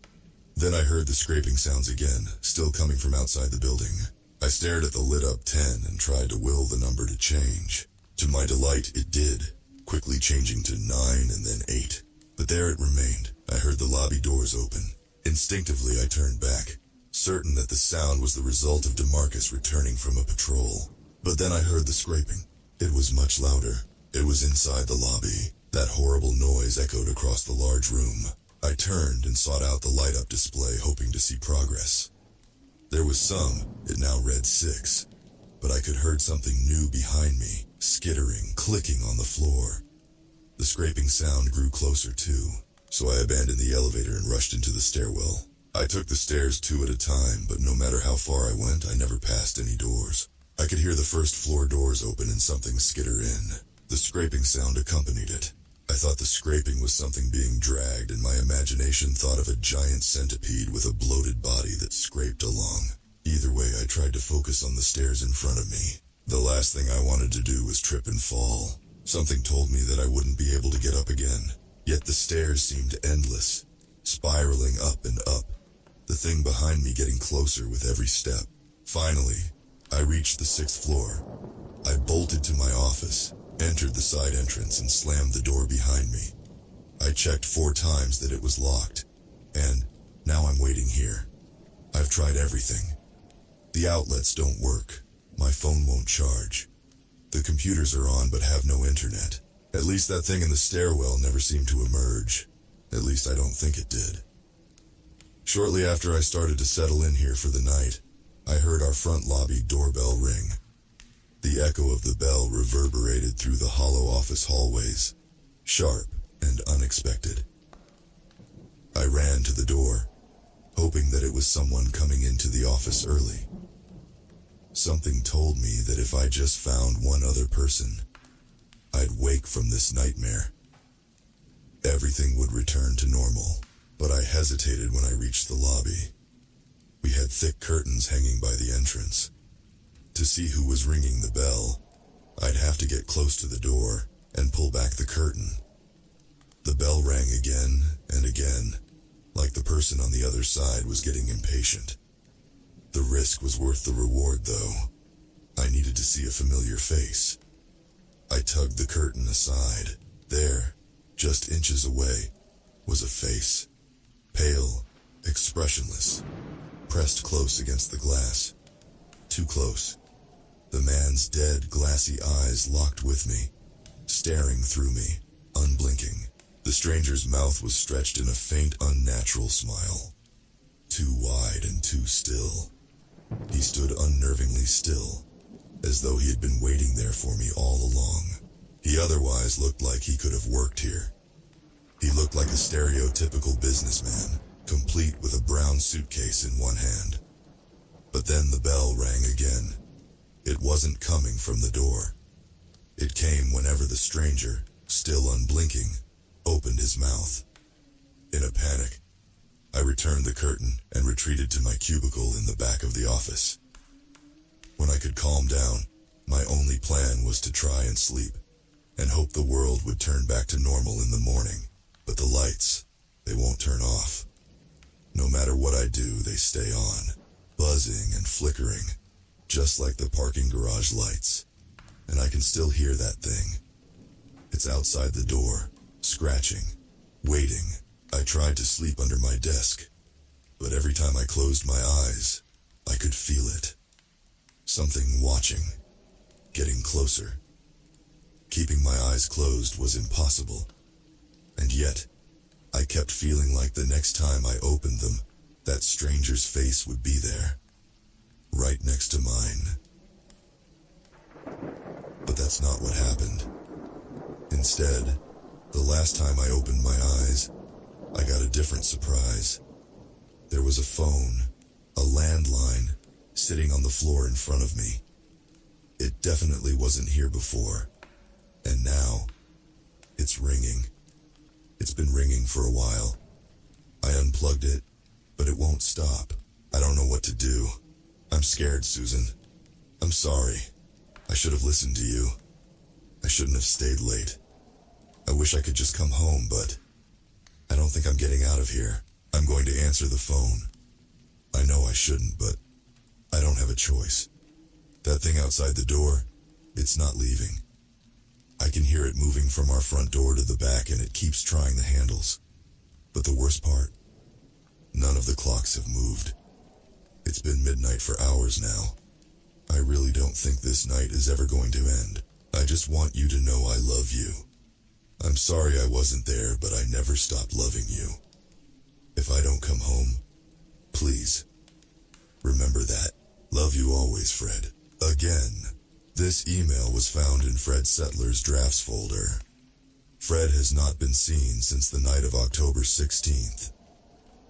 Then I heard the scraping sounds again, still coming from outside the building. I stared at the lit up 10 and tried to will the number to change. To my delight, it did, quickly changing to 9 and then 8. But there it remained. I heard the lobby doors open. Instinctively, I turned back, certain that the sound was the result of DeMarcus returning from a patrol. But then I heard the scraping. It was much louder. It was inside the lobby. That horrible noise echoed across the large room. I turned and sought out the light-up display, hoping to see progress. There was some. It now read 6. But I could heard something new behind me, skittering, clicking on the floor. The scraping sound grew closer too, so I abandoned the elevator and rushed into the stairwell. I took the stairs 2 at a time, but no matter how far I went, I never passed any doors. I could hear the first floor doors open and something skitter in. The scraping sound accompanied it. I thought the scraping was something being dragged, and my imagination thought of a giant centipede with a bloated body that scraped along. Either way, I tried to focus on the stairs in front of me. The last thing I wanted to do was trip and fall. Something told me that I wouldn't be able to get up again. Yet the stairs seemed endless, spiraling up and up, the thing behind me getting closer with every step. Finally, I reached the 6th floor. I bolted to my office, entered the side entrance, and slammed the door behind me. I checked 4 times that it was locked, and now I'm waiting here. I've tried everything. The outlets don't work. My phone won't charge. The computers are on but have no internet. At least that thing in the stairwell never seemed to emerge. At least I don't think it did. Shortly after I started to settle in here for the night, I heard our front lobby doorbell ring. The echo of the bell reverberated through the hollow office hallways, sharp and unexpected. I ran to the door, hoping that it was someone coming into the office early. Something told me that if I just found one other person, I'd wake from this nightmare. Everything would return to normal, but I hesitated when I reached the lobby. We had thick curtains hanging by the entrance. To see who was ringing the bell, I'd have to get close to the door and pull back the curtain. The bell rang again and again, like the person on the other side was getting impatient. The risk was worth the reward, though. I needed to see a familiar face. I tugged the curtain aside. There, just inches away, was a face. Pale, expressionless, pressed close against the glass. Too close. The man's dead, glassy eyes locked with me, staring through me, unblinking. The stranger's mouth was stretched in a faint, unnatural smile. Too wide and too still. He stood unnervingly still, as though he had been waiting there for me all along. He otherwise looked like he could have worked here. He looked like a stereotypical businessman, complete with a brown suitcase in one hand. But then the bell rang again. It wasn't coming from the door. It came whenever the stranger, still unblinking, opened his mouth. In a panic, I returned the curtain and retreated to my cubicle in the back of the office. When I could calm down, my only plan was to try and sleep, and hope the world would turn back to normal in the morning. But the lights, They won't turn off. No matter what I do, they stay on, buzzing and flickering, just like the parking garage lights. And I can still hear that thing. It's outside the door, scratching, waiting. I tried to sleep under my desk, but every time I closed my eyes, I could feel it. Something watching, getting closer. Keeping my eyes closed was impossible. And yet, I kept feeling like the next time I opened them, that stranger's face would be there, right next to mine. But that's not what happened. Instead, the last time I opened my eyes, I got a different surprise. There was a phone, a landline, sitting on the floor in front of me. It definitely wasn't here before. And now, it's ringing. It's been ringing for a while. I unplugged it, but it won't stop. I don't know what to do. I'm scared, Susan. I'm sorry. I should have listened to you. I shouldn't have stayed late. I wish I could just come home, but I don't think I'm getting out of here. I'm going to answer the phone. I know I shouldn't, but I don't have a choice. That thing outside the door, it's not leaving. I can hear it moving from our front door to the back, and it keeps trying the handles. But the worst part, none of the clocks have moved. It's been midnight for hours now. I really don't think this night is ever going to end. I just want you to know I love you. I'm sorry I wasn't there, but I never stopped loving you. If I don't come home, please, remember that. Love you always, Fred. Again. This email was found in Fred Settler's drafts folder. Fred has not been seen since the night of October 16th.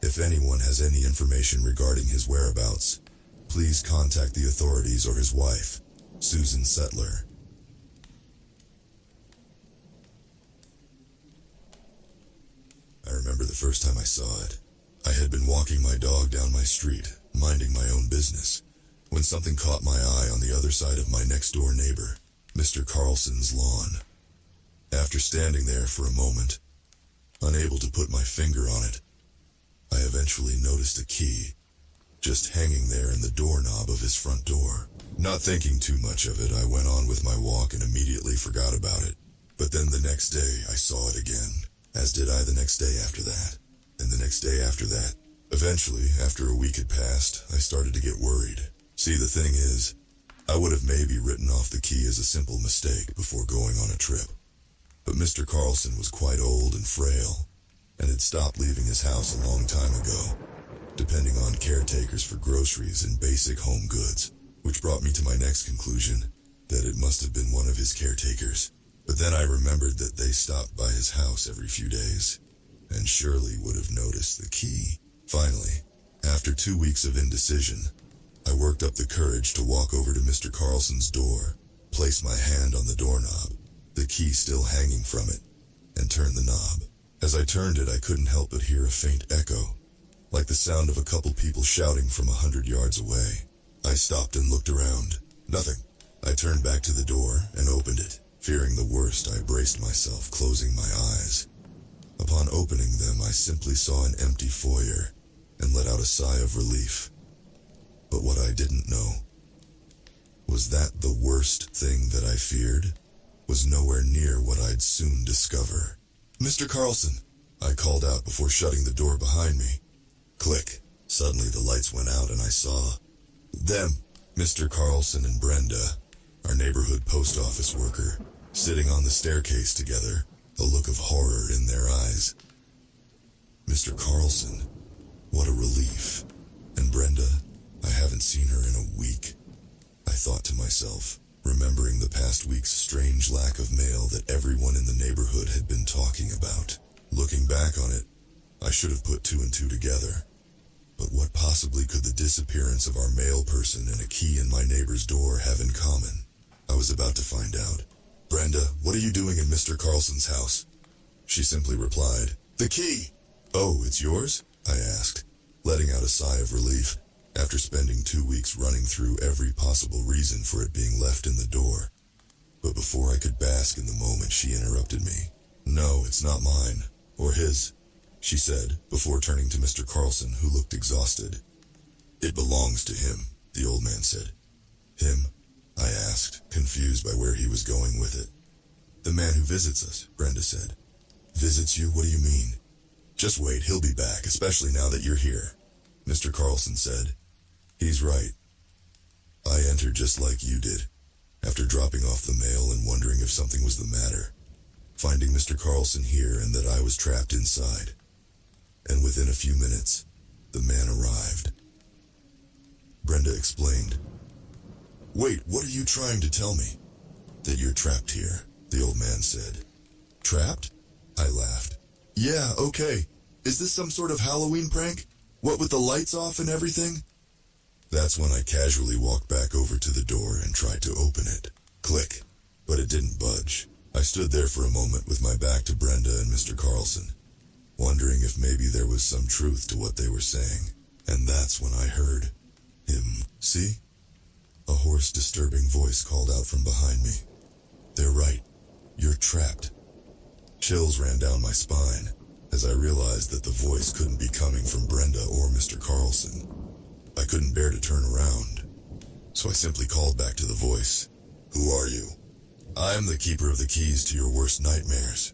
If anyone has any information regarding his whereabouts, please contact the authorities or his wife, Susan Settler. I remember the first time I saw it. I had been walking my dog down my street, minding my own business, when something caught my eye on the other side of my next-door neighbor, Mr. Carlson's lawn. After standing there for a moment, unable to put my finger on it, I eventually noticed a key, just hanging there in the doorknob of his front door. Not thinking too much of it, I went on with my walk and immediately forgot about it. But then the next day, I saw it again, as did I the next day after that, and the next day after that. Eventually, after a week had passed, I started to get worried. See, the thing is, I would have maybe written off the key as a simple mistake before going on a trip. But Mr. Carlson was quite old and frail, and had stopped leaving his house a long time ago, depending on caretakers for groceries and basic home goods, which brought me to my next conclusion, that it must have been one of his caretakers. But then I remembered that they stopped by his house every few days, and surely would have noticed the key. Finally, after 2 weeks of indecision, I worked up the courage to walk over to Mr. Carlson's door, place my hand on the doorknob, the key still hanging from it, and turn the knob. As I turned it, I couldn't help but hear a faint echo, like the sound of a couple people shouting from 100 yards away. I stopped and looked around. Nothing. I turned back to the door and opened it. Fearing the worst, I braced myself, closing my eyes. Upon opening them, I simply saw an empty foyer and let out a sigh of relief. But what I didn't know was that the worst thing that I feared was nowhere near what I'd soon discover. "Mr. Carlson," I called out before shutting the door behind me. Click. Suddenly the lights went out and I saw them, Mr. Carlson and Brenda, our neighborhood post office worker, sitting on the staircase together, a look of horror in their eyes. Mr. Carlson, what a relief. And Brenda, I haven't seen her in a week. I thought to myself, remembering the past week's strange lack of mail that everyone in the neighborhood had been talking about. Looking back on it, I should have put two and two together. But what possibly could the disappearance of our mail person and a key in my neighbor's door have in common? I was about to find out. "Brenda, what are you doing in Mr. Carlson's house?" She simply replied, "The key." "Oh, it's yours?" I asked, letting out a sigh of relief, after spending 2 weeks running through every possible reason for it being left in the door. But before I could bask in the moment, she interrupted me. "No, it's not mine, or his. she said, before turning to Mr. Carlson, who looked exhausted. It belongs to him, the old man said. Him? I asked, confused by where he was going with it. The man who visits us, Brenda said. Visits you? What do you mean? Just wait, he'll be back, especially now that you're here, Mr. Carlson said. He's right. I entered just like you did, after dropping off the mail and wondering if something was the matter, finding Mr. Carlson here and that I was trapped inside. And within a few minutes, the man arrived. Brenda explained. Wait, what are you trying to tell me? That you're trapped here, the old man said. Trapped? I laughed. Yeah, okay. Is this some sort of Halloween prank? What with the lights off and everything? That's when I casually walked back over to the door and tried to open it. Click. But it didn't budge. I stood there for a moment with my back to Brenda and Mr. Carlson, wondering if maybe there was some truth to what they were saying. And that's when I heard him. See? A hoarse, disturbing voice called out from behind me. They're right. You're trapped. Chills ran down my spine as I realized that the voice couldn't be coming from Brenda or Mr. Carlson. I couldn't bear to turn around, so I simply called back to the voice. Who are you? I'm the keeper of the keys to your worst nightmares.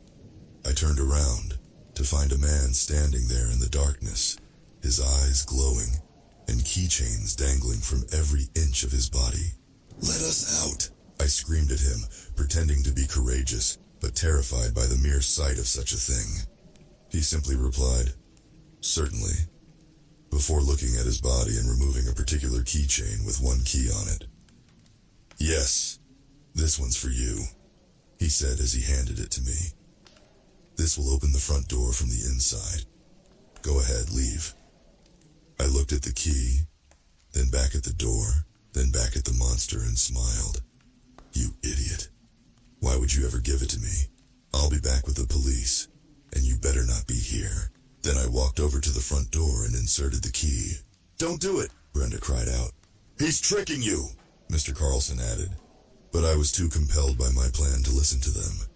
I turned around to find a man standing there in the darkness, his eyes glowing and keychains dangling from every inch of his body. Let us out, I screamed at him, pretending to be courageous, but terrified by the mere sight of such a thing. He simply replied, certainly, before looking at his body and removing a particular keychain with one key on it. Yes, this one's for you, he said as he handed it to me. This will open the front door from the inside. Go ahead, leave. I looked at the key, then back at the door, then back at the monster and smiled. You idiot. Why would you ever give it to me? I'll be back with the police, and you better not be here. Then I walked over to the front door and inserted the key. Don't do it, Brenda cried out. He's tricking you, Mr. Carlson added. But I was too compelled by my plan to listen to them,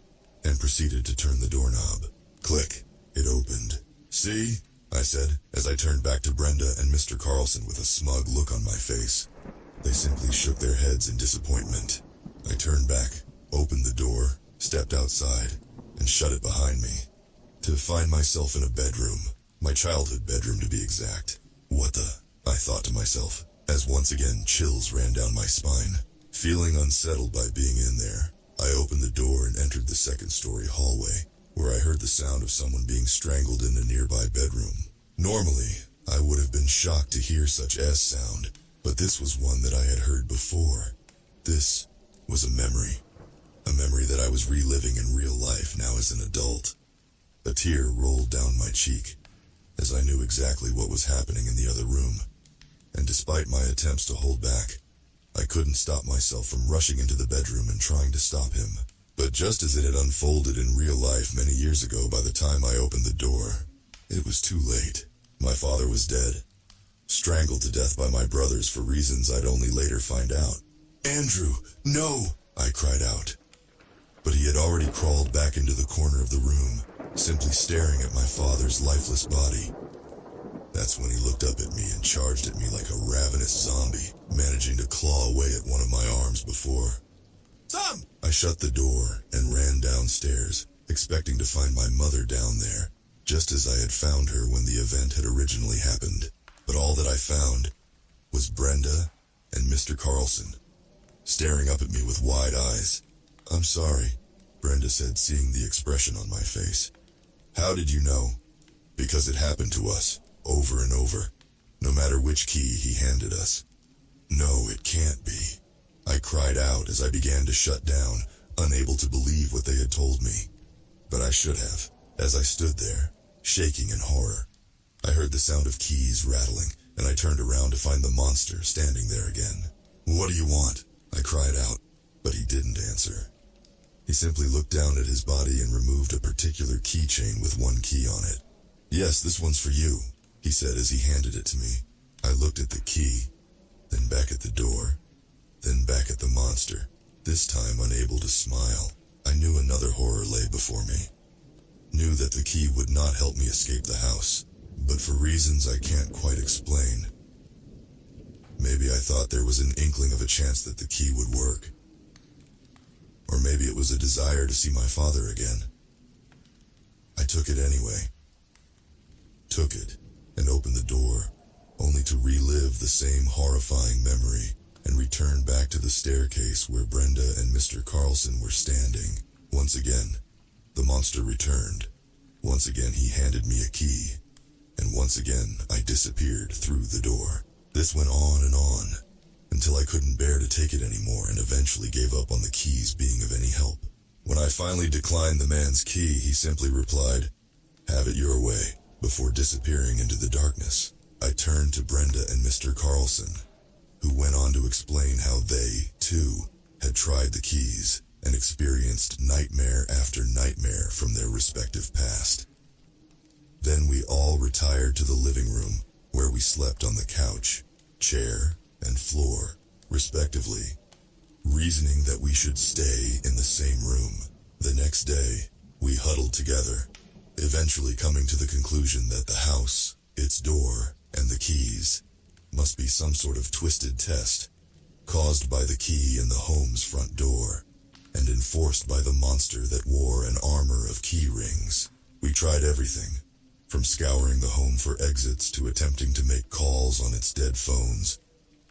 and proceeded to turn the doorknob. Click, it opened. See? I said, as I turned back to Brenda and Mr. Carlson with a smug look on my face. They simply shook their heads in disappointment. I turned back, opened the door, stepped outside, and shut it behind me. To find myself in a bedroom, my childhood bedroom to be exact. What the? I thought to myself, as once again chills ran down my spine. Feeling unsettled by being in there, I opened the door and entered the second-story hallway, where I heard the sound of someone being strangled in a nearby bedroom. Normally, I would have been shocked to hear such S sound, but this was one that I had heard before. This was a memory that I was reliving in real life now as an adult. A tear rolled down my cheek, as I knew exactly what was happening in the other room, and despite my attempts to hold back, I couldn't stop myself from rushing into the bedroom and trying to stop him. But just as it had unfolded in real life many years ago, by the time I opened the door, it was too late. My father was dead, strangled to death by my brothers for reasons I'd only later find out. Andrew, no, I cried out. But he had already crawled back into the corner of the room, simply staring at my father's lifeless body. That's when he looked up at me and charged at me like a ravenous zombie, managing to claw away at one of my arms before. Tom! I shut the door and ran downstairs, expecting to find my mother down there, just as I had found her when the event had originally happened. But all that I found was Brenda and Mr. Carlson, staring up at me with wide eyes. I'm sorry, Brenda said, seeing the expression on my face. How did you know? Because it happened to us, over and over, no matter which key he handed us. No, it can't be. I cried out as I began to shut down, unable to believe what they had told me. But I should have, as I stood there, shaking in horror. I heard the sound of keys rattling, and I turned around to find the monster standing there again. What do you want? I cried out, but he didn't answer. He simply looked down at his body and removed a particular keychain with one key on it. Yes, this one's for you, he said as he handed it to me. I looked at the key, then back at the door, then back at the monster, this time unable to smile. I knew another horror lay before me. knew that the key would not help me escape the house, but for reasons I can't quite explain. Maybe I thought there was an inkling of a chance that the key would work. Or maybe it was a desire to see my father again. I took it anyway. Took it, and opened the door, only to relive the same horrifying memory and return back to the staircase where Brenda and Mr. Carlson were standing. Once again, the monster returned. Once again he handed me a key, and once again I disappeared through the door. This went on, until I couldn't bear to take it anymore and eventually gave up on the keys being of any help. When I finally declined the man's key, he simply replied, "Have it your way," before disappearing into the darkness. I turned to Brenda and Mr. Carlson, who went on to explain how they, too, had tried the keys and experienced nightmare after nightmare from their respective past. Then we all retired to the living room, where we slept on the couch, chair, and floor, respectively, reasoning that we should stay in the same room. The next day, we huddled together, eventually coming to the conclusion that the house, its door, and the keys must be some sort of twisted test, caused by the key in the home's front door, and enforced by the monster that wore an armor of key rings. We tried everything, from scouring the home for exits to attempting to make calls on its dead phones,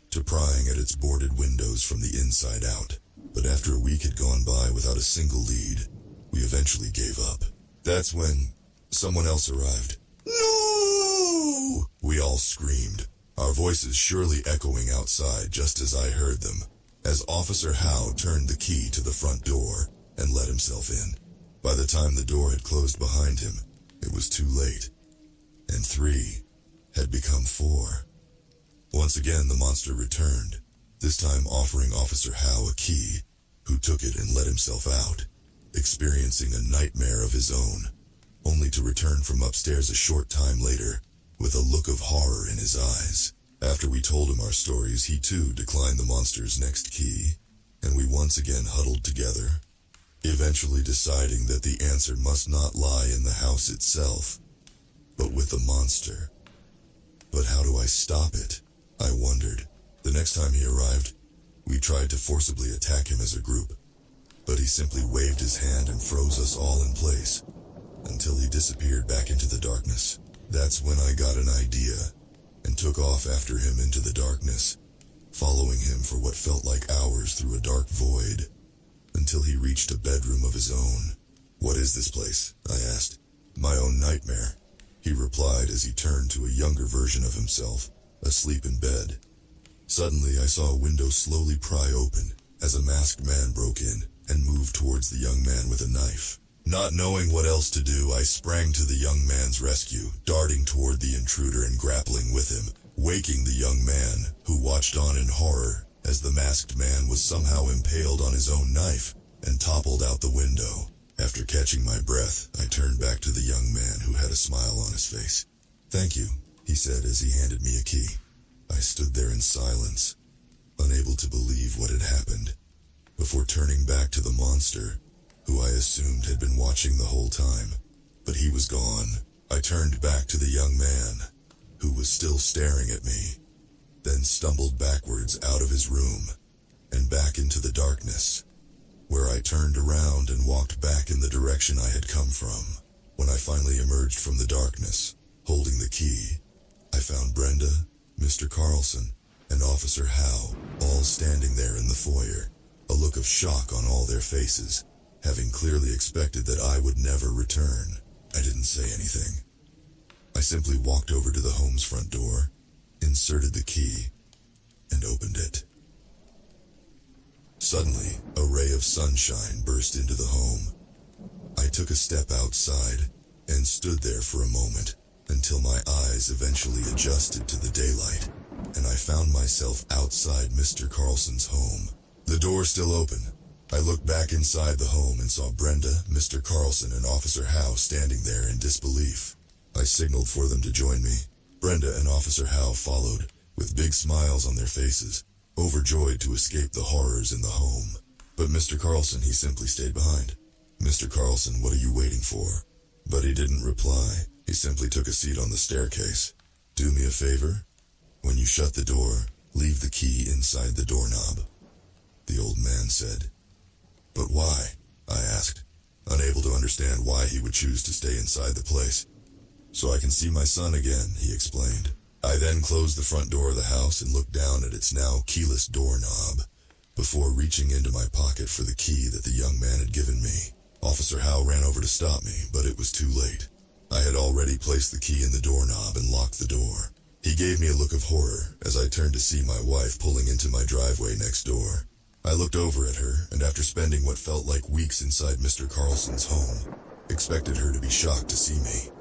to prying at its boarded windows from the inside out. But after a week had gone by without a single lead, we eventually gave up. That's when someone else arrived. "No!" we all screamed, our voices surely echoing outside just as I heard them, as Officer Howe turned the key to the front door and let himself in. By the time the door had closed behind him, it was too late, and 3 had become 4. Once again the monster returned, this time offering Officer Howe a key, who took it and let himself out, experiencing a nightmare of his own, only to return from upstairs a short time later with a look of horror in his eyes. After we told him our stories, he too declined the monster's next key, and we once again huddled together, eventually deciding that the answer must not lie in the house itself, but with the monster. But how do I stop it? I wondered. The next time he arrived, we tried to forcibly attack him as a group, but he simply waved his hand and froze us all in place, until he disappeared back into the darkness. That's when I got an idea, and took off after him into the darkness, following him for what felt like hours through a dark void, until he reached a bedroom of his own. "What is this place?" I asked. "My own nightmare," he replied as he turned to a younger version of himself, asleep in bed. Suddenly I saw a window slowly pry open, as a masked man broke in, and moved towards the young man with a knife. Not knowing what else to do, I sprang to the young man's rescue, darting toward the intruder and grappling with him, waking the young man, who watched on in horror, as the masked man was somehow impaled on his own knife, and toppled out the window. After catching my breath, I turned back to the young man who had a smile on his face. "Thank you," he said as he handed me a key. I stood there in silence, unable to believe what had happened, before turning back to the monster, who I assumed had been watching the whole time. But he was gone. I turned back to the young man, who was still staring at me, then stumbled backwards out of his room, and back into the darkness, where I turned around and walked back in the direction I had come from. When I finally emerged from the darkness, holding the key, I found Brenda, Mr. Carlson, and Officer Howe all standing there in the foyer, a look of shock on all their faces, having clearly expected that I would never return. I didn't say anything. I simply walked over to the home's front door, inserted the key, and opened it. Suddenly, a ray of sunshine burst into the home. I took a step outside and stood there for a moment, until my eyes eventually adjusted to the daylight, and I found myself outside Mr. Carlson's home. The door still open. I looked back inside the home and saw Brenda, Mr. Carlson, and Officer Howe standing there in disbelief. I signaled for them to join me. Brenda and Officer Howe followed, with big smiles on their faces, overjoyed to escape the horrors in the home. But Mr. Carlson, he simply stayed behind. "Mr. Carlson, what are you waiting for?" But he didn't reply. He simply took a seat on the staircase. "Do me a favor? When you shut the door, leave the key inside the doorknob," the old man said. "But why?" I asked, unable to understand why he would choose to stay inside the place. "So I can see my son again," he explained. I then closed the front door of the house and looked down at its now keyless doorknob before reaching into my pocket for the key that the young man had given me. Officer Howe ran over to stop me, but it was too late. I had already placed the key in the doorknob and locked the door. He gave me a look of horror as I turned to see my wife pulling into my driveway next door. I looked over at her, and after spending what felt like weeks inside Mr. Carlson's home, expected her to be shocked to see me.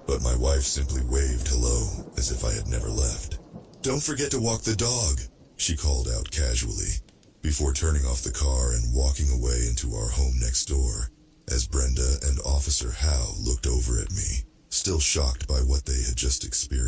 But my wife simply waved hello as if I had never left. "Don't forget to walk the dog," she called out casually, before turning off the car and walking away into our home next door, as Brenda and Officer Howe looked over at me, still shocked by what they had just experienced.